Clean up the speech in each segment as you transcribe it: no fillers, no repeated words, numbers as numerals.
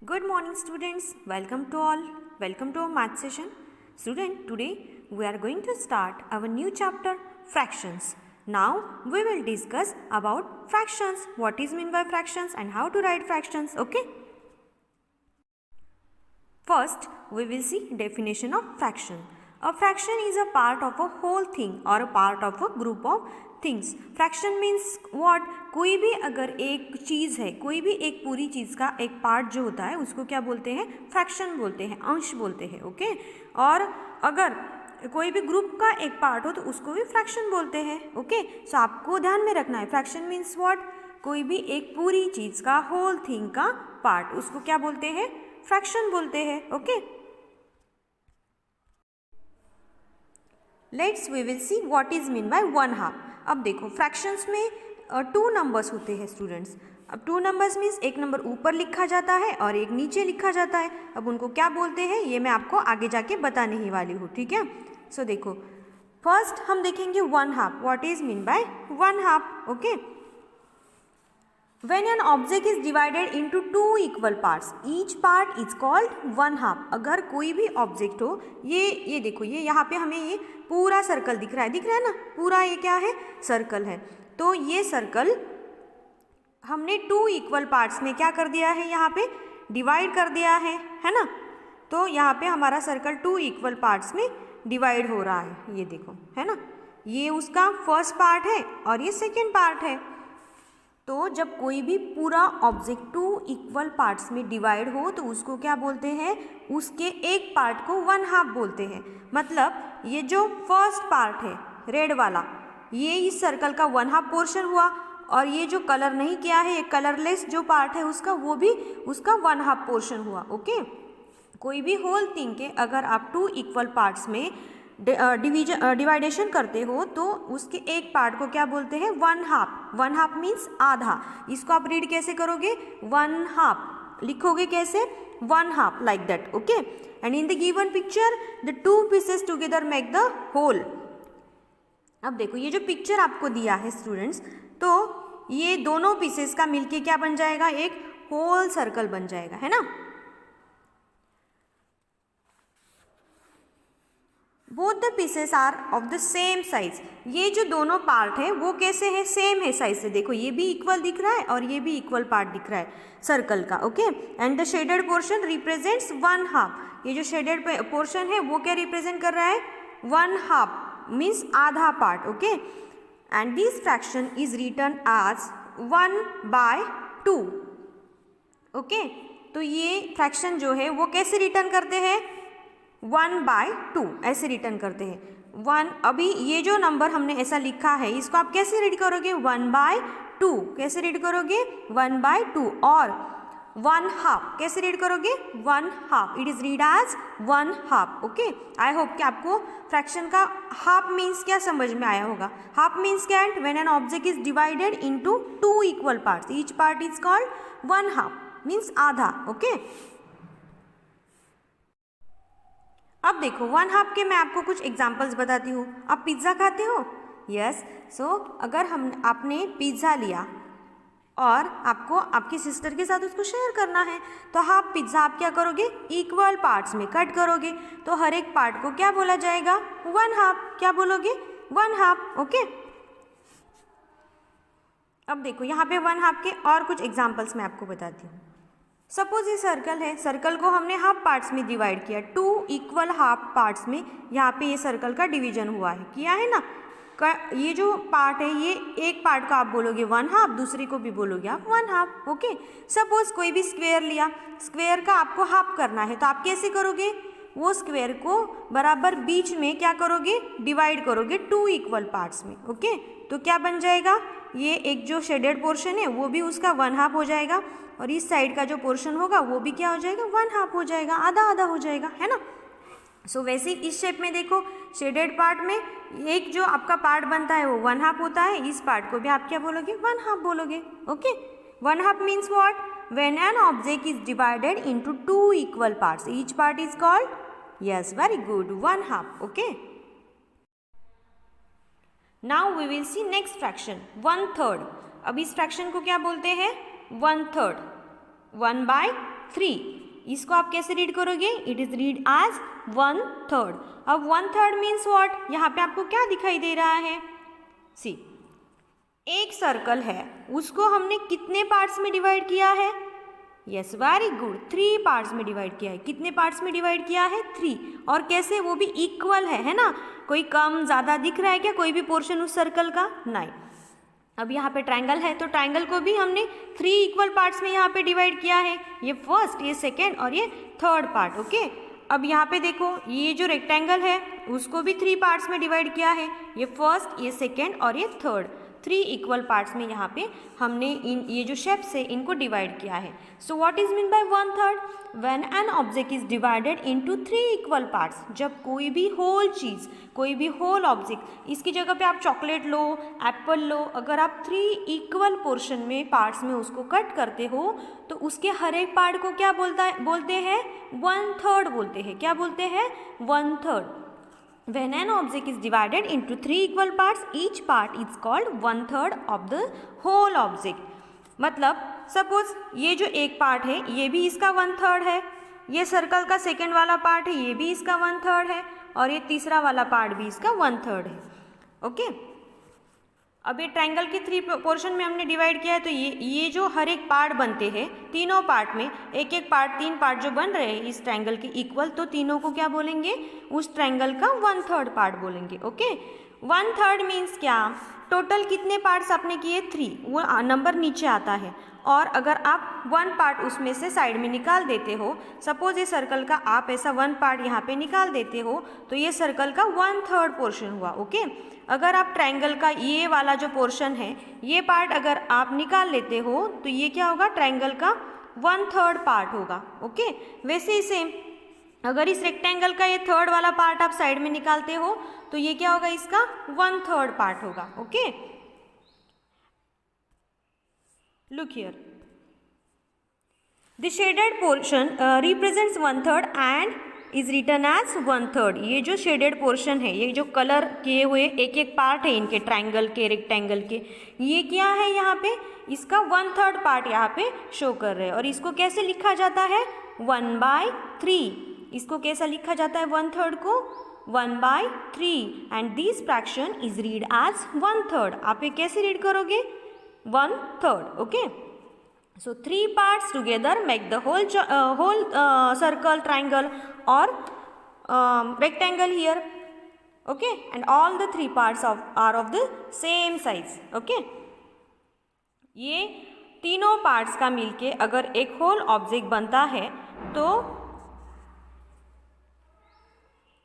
Good morning students, welcome to all, welcome to our math session. Student, today we are going to start our new chapter fractions. Now we will discuss about fractions, what is meant by fractions and how to write fractions, okay? First we will see definition of fraction. A fraction is a part of a whole thing or a part of a group of things. Fraction means what, कोई भी अगर एक चीज़ है, कोई भी एक पूरी चीज़ का एक पार्ट जो होता है उसको क्या बोलते हैं, फ्रैक्शन बोलते हैं, अंश बोलते हैं, ओके. और अगर कोई भी ग्रुप का एक पार्ट हो तो उसको भी फ्रैक्शन बोलते हैं, ओके. सो आपको ध्यान में रखना है, फ्रैक्शन मीन्स व्हाट, कोई भी एक पूरी चीज़ का, होल थिंग का पार्ट, उसको क्या बोलते हैं, फ्रैक्शन बोलते हैं, okay. Let's we will see what is mean by one half. अब देखो फ्रैक्शंस में टू नंबर्स होते हैं स्टूडेंट्स. अब टू नंबर्स मीन्स एक नंबर ऊपर लिखा जाता है और एक नीचे लिखा जाता है. अब उनको क्या बोलते हैं ये मैं आपको आगे जाके बताने ही वाली हूँ, ठीक है. सो देखो फर्स्ट हम देखेंगे one half. What is mean by one half, okay. When an object is divided into two equal parts, each part is called one half. अगर कोई भी ऑब्जेक्ट हो, ये देखो, ये यहाँ पे हमें ये पूरा सर्कल दिख रहा है ना, पूरा ये क्या है, सर्कल है. तो ये सर्कल हमने टू इक्वल पार्ट्स में क्या कर दिया है, यहाँ पे डिवाइड कर दिया है ना. तो यहाँ पे हमारा सर्कल टू इक्वल पार्ट्स में डिवाइड हो रहा है, ये देखो, है ना. ये उसका फर्स्ट पार्ट है और ये सेकेंड पार्ट है. तो जब कोई भी पूरा ऑब्जेक्ट टू इक्वल पार्ट्स में डिवाइड हो तो उसको क्या बोलते हैं, उसके एक पार्ट को वन हाफ बोलते हैं. मतलब ये जो फर्स्ट पार्ट है रेड वाला, ये इस सर्कल का वन हाफ पोर्शन हुआ, और ये जो कलर नहीं किया है, ये कलरलेस जो पार्ट है उसका, वो भी उसका वन हाफ पोर्शन हुआ, ओके. कोई भी होल थिंग के अगर आप टू इक्वल पार्ट्स में डिवाइडेशन करते हो तो उसके एक पार्ट को क्या बोलते हैं, one half. One half means आधा. इसको आप रीड कैसे करोगे, वन हाफ लिखोगे कैसे, one half, like that, okay. And in the given picture the two pieces together make the whole. अब देखो ये जो पिक्चर आपको दिया है स्टूडेंट्स, तो ये दोनों पीसेस का मिलके क्या बन जाएगा, एक होल सर्कल बन जाएगा, है ना. Both the pieces are of the same size. ये जो दोनों पार्ट है वो कैसे है, सेम है साइज से. देखो ये भी इक्वल दिख रहा है और ये भी इक्वल पार्ट दिख रहा है सर्कल का, okay. And the shaded portion represents one half. ये जो शेडेड पोर्शन है वो क्या रिप्रेजेंट कर रहा है, वन हाफ मीन्स आधा part, okay. And this fraction is written as 1/2, okay. तो ये फ्रैक्शन जो है वो कैसे रिटर्न करते हैं, 1/2 ऐसे रिटर्न करते हैं. वन, अभी ये जो नंबर हमने ऐसा लिखा है इसको आप कैसे रीड करोगे, 1/2. कैसे रीड करोगे, 1/2. और वन हाफ कैसे रीड करोगे, one half. It is read as one half, okay. I hope कि आपको फ्रैक्शन का हाफ मीन्स क्या समझ में आया होगा. हाफ मीन्स क्या है, when an object is divided into two equal parts, each part is called one half, means आधा, ओके. अब देखो वन हाफ के मैं आपको कुछ एग्जांपल्स बताती हूँ. आप पिज़्ज़ा खाते हो, यस. सो अगर आपने पिज़्ज़ा लिया और आपको आपकी सिस्टर के साथ उसको शेयर करना है, तो हाफ पिज़्ज़ा आप क्या करोगे, इक्वल पार्ट्स में कट करोगे. तो हर एक पार्ट को क्या बोला जाएगा, वन हाफ. क्या बोलोगे, वन हाफ, ओके. अब देखो यहाँ पे वन हाफ के और कुछ एग्जाम्पल्स मैं आपको बताती हूँ. सपोज ये सर्कल है, सर्कल को हमने हाफ पार्ट्स में डिवाइड किया, टू इक्वल हाफ पार्ट्स में यहाँ पे ये सर्कल का डिवीजन हुआ है, किया है ना. ये जो पार्ट है ये एक पार्ट का आप बोलोगे वन हाफ, दूसरे को भी बोलोगे आप वन हाफ, ओके. सपोज कोई भी स्क्वायर लिया, स्क्वायर का आपको हाफ करना है, तो आप कैसे करोगे, वो स्क्वायर को बराबर बीच में क्या करोगे, डिवाइड करोगे टू इक्वल पार्ट्स में, ओके. तो क्या बन जाएगा, ये एक जो शेडेड पोर्शन है वो भी उसका वन हाफ हो जाएगा, और इस साइड का जो पोर्शन होगा वो भी क्या हो जाएगा, वन हाफ हो जाएगा, आधा आधा हो जाएगा, है ना. सो वैसे इस शेप में देखो, शेडेड पार्ट में एक जो आपका पार्ट बनता है वो वन हाफ होता है, इस पार्ट को भी आप क्या बोलोगे, वन हाफ बोलोगे, okay. One half means what, when an object is divided into two equal parts, each part is called, yes very good, one half, okay. Now we will see next fraction, 1/3. अब इस fraction को क्या बोलते हैं, 1/3, 1/3. 3, इसको आप कैसे read करोगे? It is read as 1/3। अब 1/3 मीन्स व्हाट? यहाँ पे आपको क्या दिखाई दे रहा है? सी, एक सर्कल है, उसको हमने कितने पार्ट्स में डिवाइड किया है? यस, वेरी गुड, 3 पार्ट्स में डिवाइड किया है। कितने पार्ट्स में डिवाइड किया है? 3। और कैसे? वो भी इक्वल है ना? कोई कम ज़्यादा दिख रहा है क्या कोई भी पोर्शन उस सर्कल का? नहीं। अब यहाँ पे ट्रायंगल है, तो ट्रायंगल को भी हमने 3 इक्वल पार्ट्स में यहाँ पे डिवाइड किया है। ये फर्स्ट, ये सेकेंड और ये थर्ड पार्ट। ओके, अब यहाँ पे देखो, ये जो रेक्टेंगल है उसको भी 3 पार्ट्स में डिवाइड किया है। ये फर्स्ट, ये सेकेंड और ये थर्ड, 3 इक्वल पार्ट्स में यहाँ पे हमने ये जो शेप्स है इनको डिवाइड किया है। So what is mean bye 1/3? When an object is divided into 3 equal parts, जब कोई भी होल चीज़, कोई भी होल ऑब्जेक्ट, इसकी जगह पे आप चॉकलेट लो, एप्पल लो, अगर आप 3 इक्वल पोर्शन में, पार्ट्स में उसको कट करते हो तो उसके हर एक पार्ट को क्या बोलते हैं? 1/3 बोलते हैं। क्या बोलते हैं? 1/3। When an object is divided into 3 equal parts, each part is called 1/3 of the whole object. मतलब सपोज ये जो एक पार्ट है ये भी इसका 1/3 है, ये सर्कल का सेकेंड वाला पार्ट है ये भी इसका 1/3 है, और ये तीसरा वाला पार्ट भी इसका 1/3 है। ओके, अब ये ट्रायंगल के 3 पोर्शन में हमने डिवाइड किया है, तो ये जो हर एक पार्ट बनते हैं, तीनों पार्ट में एक एक पार्ट, 3 पार्ट जो बन रहे हैं इस ट्रायंगल के इक्वल, तो तीनों को क्या बोलेंगे? उस ट्रायंगल का 1/3 पार्ट बोलेंगे। ओके, 1/3 मीन्स क्या? टोटल कितने पार्ट्स आपने किए? 3, वो नंबर नीचे आता है। और अगर आप 1 पार्ट उसमें से साइड में निकाल देते हो, सपोज ये सर्कल का आप ऐसा 1 पार्ट यहाँ पे निकाल देते हो, तो ये सर्कल का 1/3 पोर्शन हुआ। ओके, अगर आप ट्रायंगल का ये वाला जो पोर्शन है, ये पार्ट अगर आप निकाल लेते हो तो ये क्या होगा? ट्रायंगल का 1/3 पार्ट होगा। ओके, वैसे ही सेम अगर इस रेक्टेंगल का ये थर्ड वाला पार्ट आप साइड में निकालते हो तो ये क्या होगा? इसका 1/3 पार्ट होगा। Okay, look here, the shaded portion represents 1/3 and is written as 1/3। ये जो शेडेड पोर्शन है, ये जो कलर किए हुए एक एक पार्ट है इनके, ट्रायंगल के, रेक्टेंगल के, ये क्या है? यहाँ पे इसका 1/3 पार्ट यहाँ पे शो कर रहे हैं। और इसको कैसे लिखा जाता है? 1/3। इसको कैसा लिखा जाता है? 1/3 को 1/3 and this fraction is read as 1/3। आप ये कैसे रीड करोगे? 1/3। Okay, so 3 parts together make the whole circle, triangle or rectangle here. Okay, and all the 3 parts are of the same size. Okay, ये तीनों पार्ट्स का मिलके अगर एक होल ऑब्जेक्ट बनता है तो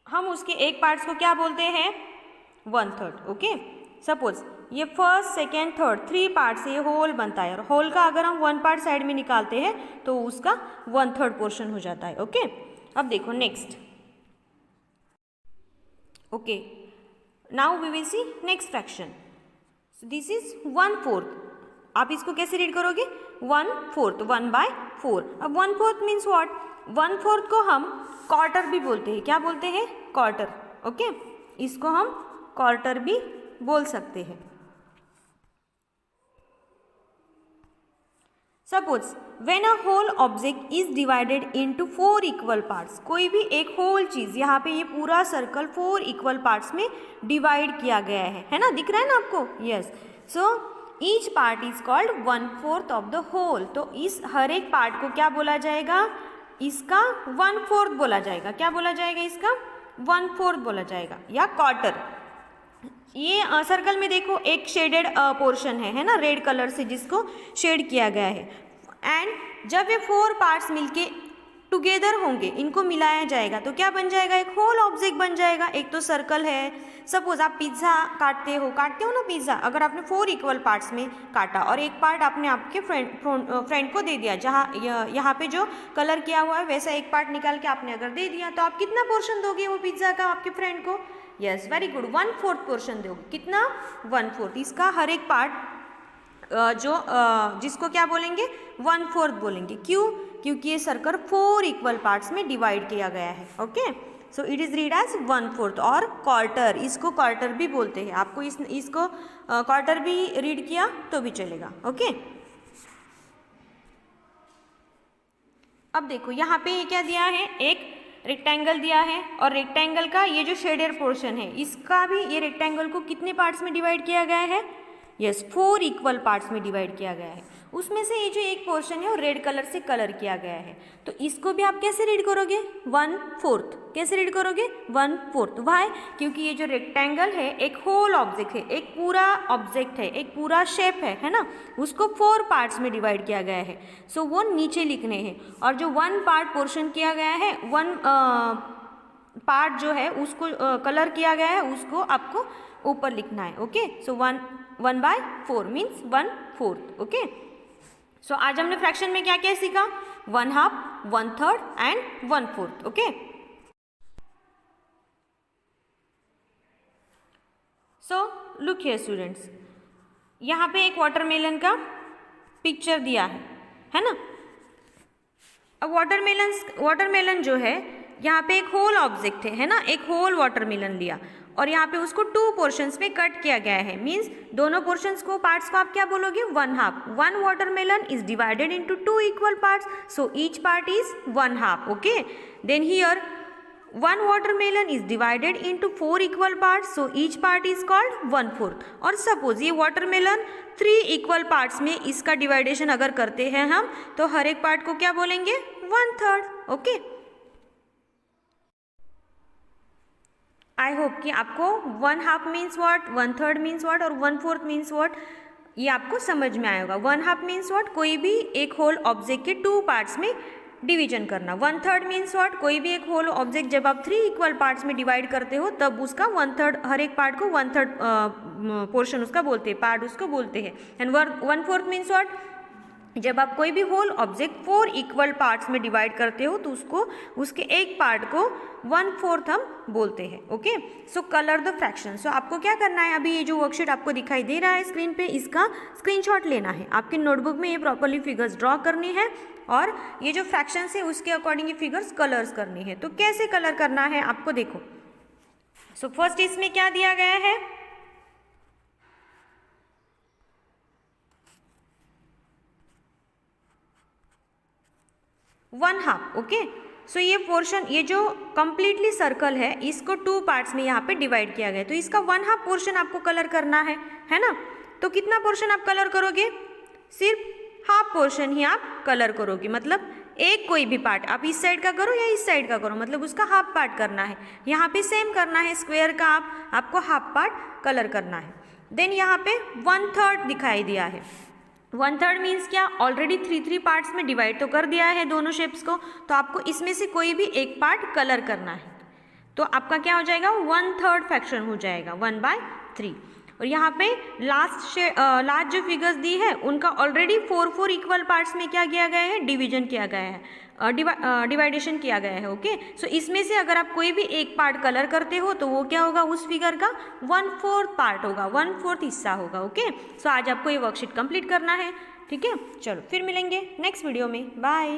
हम उसके एक पार्ट्स को क्या बोलते हैं? 1/3। ओके, सपोज ये फर्स्ट, सेकेंड, थर्ड 3 पार्ट से ये होल बनता है, और होल का अगर हम 1 पार्ट साइड में निकालते हैं तो उसका 1/3 पोर्शन हो जाता है। ओके, अब देखो next. Okay, now we will see next fraction. This is 1/4। आप इसको कैसे रीड करोगे? 1/4, 1/4। अब 1/4 मीन्स व्हाट? 1/4 को हम क्वार्टर भी बोलते हैं। क्या बोलते हैं? क्वार्टर। ओके, इसको हम क्वार्टर भी बोल सकते हैं। Suppose when a whole object is divided into 4 equal parts, कोई भी एक होल चीज़, यहाँ पे ये पूरा सर्कल 4 इक्वल पार्ट्स में डिवाइड किया गया है ना? दिख रहा है ना आपको? Yes, so each part is called 1/4 of the whole. तो इस हर एक पार्ट को क्या बोला जाएगा? इसका 1/4 बोला जाएगा। क्या बोला जाएगा? इसका 1/4 बोला जाएगा, या क्वार्टर। ये सर्कल में देखो एक शेडेड पोर्शन है ना, रेड कलर से जिसको शेड किया गया है। एंड जब ये 4 पार्ट्स मिलके टुगेदर होंगे, इनको मिलाया जाएगा तो क्या बन जाएगा? एक होल ऑब्जेक्ट बन जाएगा। एक तो सर्कल है, सपोज आप पिज़्ज़ा काटते हो ना पिज़्ज़ा, अगर आपने 4 इक्वल पार्ट्स में काटा और एक पार्ट आपने आपके फ्रेंड को दे दिया, जहाँ यहाँ पे जो कलर किया हुआ है वैसा एक पार्ट निकाल के आपने अगर दे दिया, तो आप कितना पोर्शन दोगे वो पिज़्ज़ा का आपके फ्रेंड को? यस, वेरी गुड, 1/4 पोर्शन दोगे। कितना? 1/4। इसका हर एक पार्ट जिसको क्या बोलेंगे? 1/4 बोलेंगे। क्यों? क्योंकि ये सर्कल 4 इक्वल पार्ट्स में डिवाइड किया गया है। Okay, so it is read as 1/4 और क्वार्टर। इसको क्वार्टर भी बोलते हैं। आपको इसको क्वार्टर भी रीड किया तो भी चलेगा। ओके, अब देखो यहाँ पे ये क्या दिया है, एक रेक्टेंगल दिया है और रेक्टेंगल का ये जो शेडेड पोर्शन है इसका भी, ये रेक्टेंगल को कितने पार्ट्स में डिवाइड किया गया है, यस 4 इक्वल पार्ट्स में डिवाइड किया गया है। उसमें से ये जो एक पोर्शन है वो रेड कलर से कलर किया गया है, तो इसको भी आप कैसे रीड करोगे, 1/4। कैसे रीड करोगे, 1/4। वाई, क्योंकि ये जो रेक्टेंगल है एक होल ऑब्जेक्ट है, एक पूरा ऑब्जेक्ट है, एक पूरा शेप है ना, उसको 4 पार्ट्स में डिवाइड किया गया है। सो वो नीचे लिखने हैं, और जो 1 पार्ट पोर्शन किया गया है, 1 पार्ट जो है उसको कलर किया गया है, उसको आपको ऊपर लिखना है। ओके, सो 1/4 मीन्स 1/4। ओके, सो आज हमने फ्रैक्शन में क्या क्या सीखा, 1/2, 1/3 and 1/4। Okay, so look here students, यहाँ पे एक वाटरमेलन का पिक्चर दिया है ना। अब वाटरमेलन जो है यहाँ पे एक होल ऑब्जेक्ट है ना, एक होल वाटरमेलन लिया और यहाँ पे उसको 2 पोर्शंस में कट किया गया है। मीन्स दोनों पोर्शंस को, पार्ट्स को आप क्या बोलोगे, 1/2। 1 watermelon is divided into 2 equal parts, so each part is 1/2। Okay, then here 1 watermelon is divided into 4 equal parts, so each part is called 1/4। और सपोज ये वाटरमेलन 3 इक्वल पार्ट्स में इसका डिवाइडेशन अगर करते हैं हम, तो हर एक पार्ट को क्या बोलेंगे, 1/3। ओके, आई होप कि आपको 1/2 मीन्स व्हाट, 1/3 मीन्स व्हाट और 1/4 मीन्स व्हाट ये आपको समझ में आएगा। 1/2 मीन्स व्हाट, कोई भी एक होल ऑब्जेक्ट के 2 पार्ट्स में डिवीजन करना। 1/3 मीन्स व्हाट, कोई भी एक होल ऑब्जेक्ट जब आप 3 इक्वल पार्ट्स में डिवाइड करते हो तब उसका 1/3, हर एक पार्ट को 1/3 पोर्शन उसका बोलते हैं, पार्ट उसको बोलते हैं। एंड 1/4 मीन्स व्हाट, जब आप कोई भी होल ऑब्जेक्ट 4 इक्वल पार्ट्स में डिवाइड करते हो तो उसको, उसके एक पार्ट को 1/4 हम बोलते हैं। Okay, so colour the fraction. So आपको क्या करना है, अभी ये जो वर्कशीट आपको दिखाई दे रहा है स्क्रीन पे, इसका स्क्रीनशॉट लेना है। आपके नोटबुक में ये प्रॉपरली फिगर्स ड्रॉ करने हैं और ये जो फ्रैक्शंस है उसके अकॉर्डिंग ये फिगर्स कलर्स करने हैं। तो कैसे कलर करना है आपको देखो। सो फर्स्ट इसमें क्या दिया गया है, 1/2। ओके, सो ये पोर्शन, ये जो कंप्लीटली सर्कल है इसको 2 पार्ट्स में यहाँ पे डिवाइड किया गया है, तो इसका 1/2 पोर्शन आपको कलर करना है ना। तो कितना पोर्शन आप कलर करोगे, सिर्फ हाफ पोर्शन ही आप कलर करोगे, मतलब एक कोई भी पार्ट आप इस साइड का करो या इस साइड का करो, मतलब उसका हाफ पार्ट करना है। यहाँ पे सेम करना है, स्क्वायर का आपको हाफ पार्ट कलर करना है। देन यहाँ पे 1/3 दिखाई दिया है। 1/3 मीन्स क्या, ऑलरेडी 3 पार्ट्स में डिवाइड तो कर दिया है दोनों शेप्स को, तो आपको इसमें से कोई भी एक पार्ट कलर करना है। तो आपका क्या हो जाएगा, 1/3 फ्रैक्शन हो जाएगा, 1/3। और यहाँ पे लास्ट जो फिगर्स दी है उनका ऑलरेडी 4 इक्वल पार्ट्स में क्या किया गया है, डिवीजन किया गया है, डिवाइडेशन किया गया है। ओके, सो इसमें से अगर आप कोई भी एक पार्ट कलर करते हो तो वो क्या होगा, उस फिगर का 1/4 पार्ट होगा, 1/4 हिस्सा होगा। ओके, सो आज आपको ये वर्कशीट कंप्लीट करना है। ठीक है, चलो फिर मिलेंगे नेक्स्ट वीडियो में, बाय।